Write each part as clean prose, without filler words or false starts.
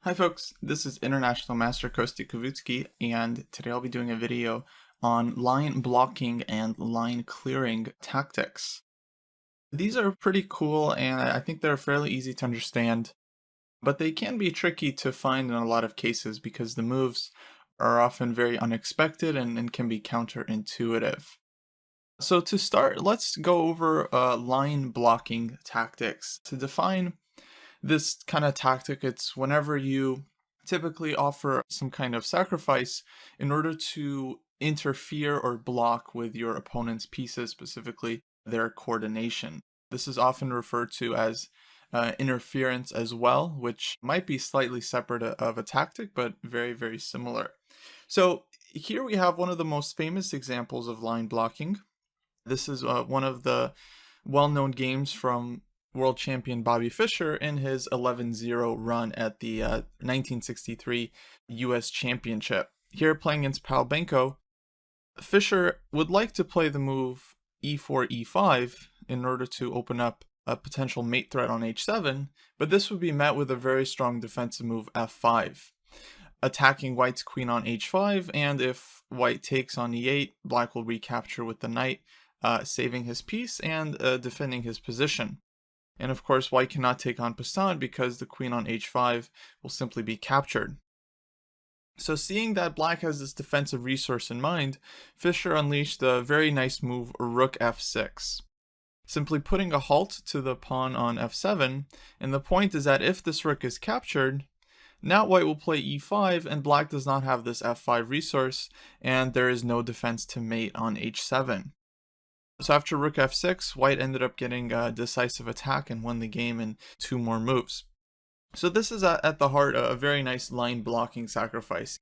Hi folks, this is International Master Kostya Kavutskiy, and today I'll be doing a video on line blocking and line clearing tactics. These are pretty cool and I think they're fairly easy to understand, but they can be tricky to find in a lot of cases because the moves are often very unexpected and can be counterintuitive. So to start, let's go over line blocking tactics. To define this kind of tactic, it's whenever you typically offer some kind of sacrifice in order to interfere or block with your opponent's pieces, specifically their coordination. This is often referred to as interference as well, which might be slightly separate of a tactic, but very, very similar. So here we have one of the most famous examples of line blocking. This is one of the well-known games from world champion Bobby Fischer in his 11-0 run at the 1963 US Championship. Here playing against Palbenko, Fischer would like to play the move e4, e5 in order to open up a potential mate threat on h7, but this would be met with a very strong defensive move f5, attacking white's queen on h5, and if white takes on e8, black will recapture with the knight, saving his piece and defending his position. And of course, white cannot take on passant because the queen on h5 will simply be captured. So seeing that black has this defensive resource in mind, Fischer unleashed a very nice move, rook f6. Simply putting a halt to the pawn on f7, and the point is that if this rook is captured, now white will play e5 and black does not have this f5 resource, and there is no defense to mate on h7. So after rook f6, white ended up getting a decisive attack and won the game in 2 more moves. So this is at the heart a very nice line blocking sacrifice.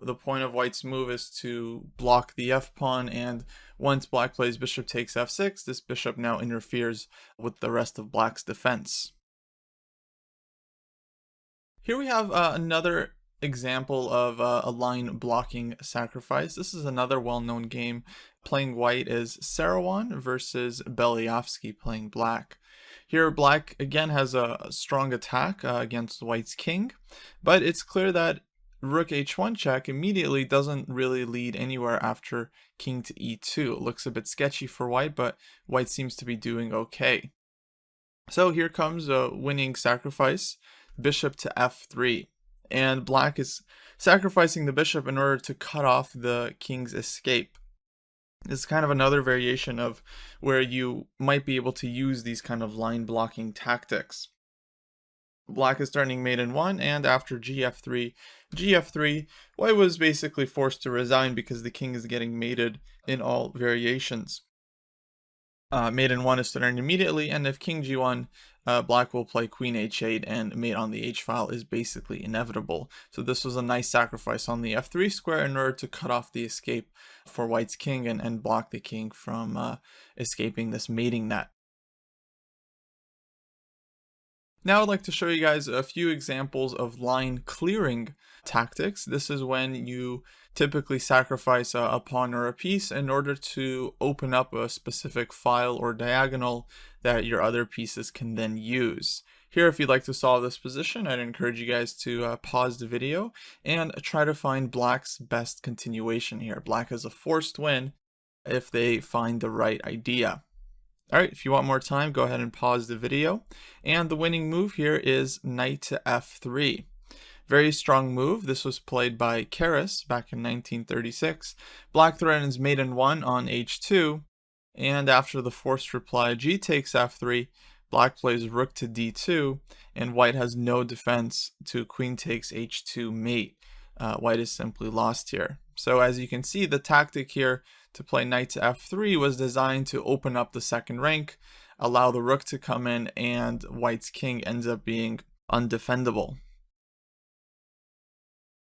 The point of white's move is to block the f-pawn, and once black plays bishop takes f6, this bishop now interferes with the rest of black's defense. Here we have another example of a line blocking sacrifice. This is another well-known game. Playing white is Sarawan versus Belyavsky playing black. Here black again has a strong attack against white's king, but it's clear that rook h1 check immediately doesn't really lead anywhere after king to e2. It looks a bit sketchy for white, but white seems to be doing okay. So here comes a winning sacrifice, bishop to f3. And black is sacrificing the bishop in order to cut off the king's escape. It's kind of another variation of where you might be able to use these kind of line blocking tactics. Black is starting mate in 1, and after gf3, white was basically forced to resign because the king is getting mated in all variations. Mate in 1 is starting immediately, and if king g1, black will play queen h8, and mate on the h-file is basically inevitable. So this was a nice sacrifice on the f3 square in order to cut off the escape for white's king and block the king from escaping this mating net. Now I'd like to show you guys a few examples of line clearing tactics. This is when you typically sacrifice a pawn or a piece in order to open up a specific file or diagonal that your other pieces can then use. Here, if you'd like to solve this position, I'd encourage you guys to pause the video and try to find black's best continuation here. Black has a forced win if they find the right idea. Alright, if you want more time, go ahead and pause the video. And the winning move here is knight to f3. Very strong move. This was played by Keres back in 1936. Black threatens mate in 1 on h2. And after the forced reply g takes f3, black plays rook to d2. And white has no defense to queen takes h2 mate. White is simply lost here. So as you can see, the tactic here to play knight to f3 was designed to open up the second rank, allow the rook to come in, and white's king ends up being undefendable.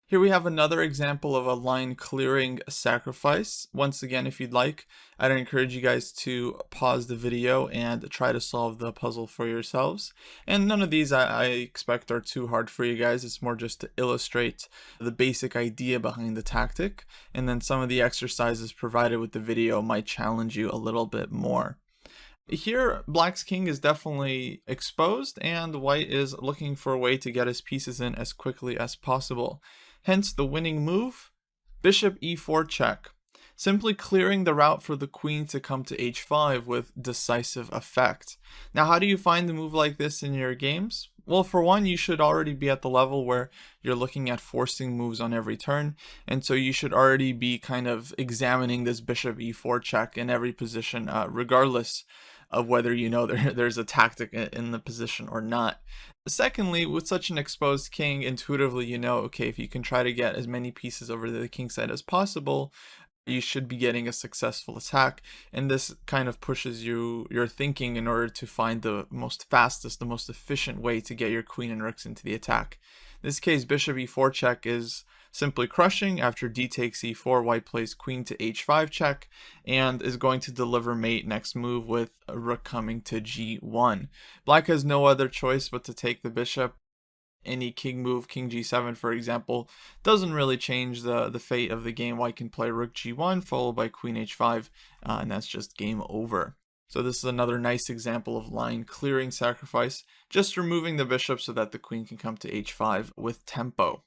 Here we have another example of a line clearing sacrifice. Once again, if you'd like, I'd encourage you guys to pause the video and try to solve the puzzle for yourselves. And none of these I expect are too hard for you guys. It's more just to illustrate the basic idea behind the tactic. And then some of the exercises provided with the video might challenge you a little bit more. Here, black's king is definitely exposed, and white is looking for a way to get his pieces in as quickly as possible. Hence the winning move, bishop e4 check, simply clearing the route for the queen to come to h5 with decisive effect. Now, how do you find a move like this in your games? Well, for one, you should already be at the level where you're looking at forcing moves on every turn, and so you should already be kind of examining this bishop e4 check in every position, regardless of whether you know there's a tactic in the position or not. Secondly, with such an exposed king, intuitively you know, okay, if you can try to get as many pieces over to the king side as possible, you should be getting a successful attack, and this kind of pushes your thinking in order to find the most fastest, the most efficient way to get your queen and rooks into the attack. In this case, bishop e4 check is simply crushing. After d takes e4, white plays queen to h5 check, and is going to deliver mate next move with a rook coming to g1. Black has no other choice but to take the bishop. Any king move, king g7 for example, doesn't really change the fate of the game. White can play rook g1 followed by queen h5, and that's just game over. So this is another nice example of line clearing sacrifice, just removing the bishop so that the queen can come to h5 with tempo.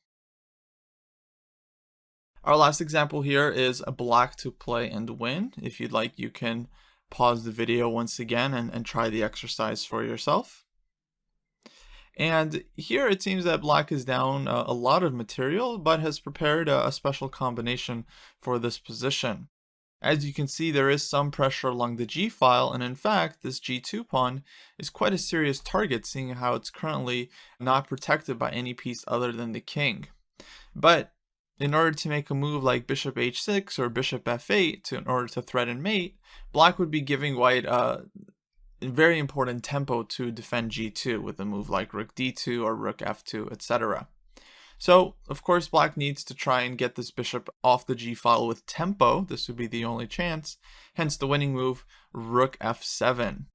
Our last example here is a black to play and win. If you'd like, you can pause the video once again and try the exercise for yourself. And here it seems that black is down a lot of material, but has prepared a special combination for this position. As you can see, there is some pressure along the g file, and in fact, this g2 pawn is quite a serious target, seeing how it's currently not protected by any piece other than the king. But in order to make a move like bishop h6 or bishop f8 in order to threaten mate, black would be giving white a very important tempo to defend g2 with a move like rook d2 or rook f2, etc. So, of course, black needs to try and get this bishop off the g-file with tempo. This would be the only chance. Hence the winning move, rook f7.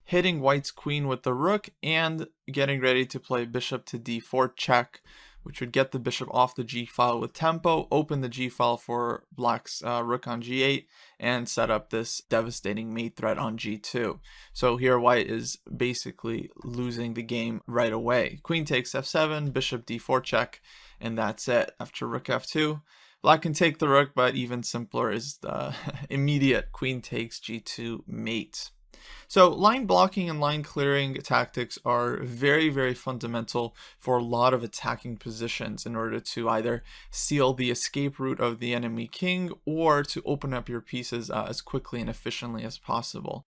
Hitting white's queen with the rook and getting ready to play bishop to d4 check, which would get the bishop off the g-file with tempo, open the g-file for black's rook on g8, and set up this devastating mate threat on g2. So here white is basically losing the game right away. Queen takes f7, bishop d4 check, and that's it. After rook f2, black can take the rook, but even simpler is the immediate queen takes g2 mate. So line blocking and line clearing tactics are very, very fundamental for a lot of attacking positions in order to either seal the escape route of the enemy king or to open up your pieces as quickly and efficiently as possible.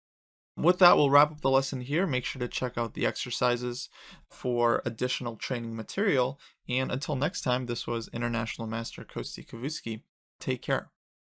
With that, we'll wrap up the lesson here. Make sure to check out the exercises for additional training material. And until next time, this was International Master Kostya Kavutskiy. Take care.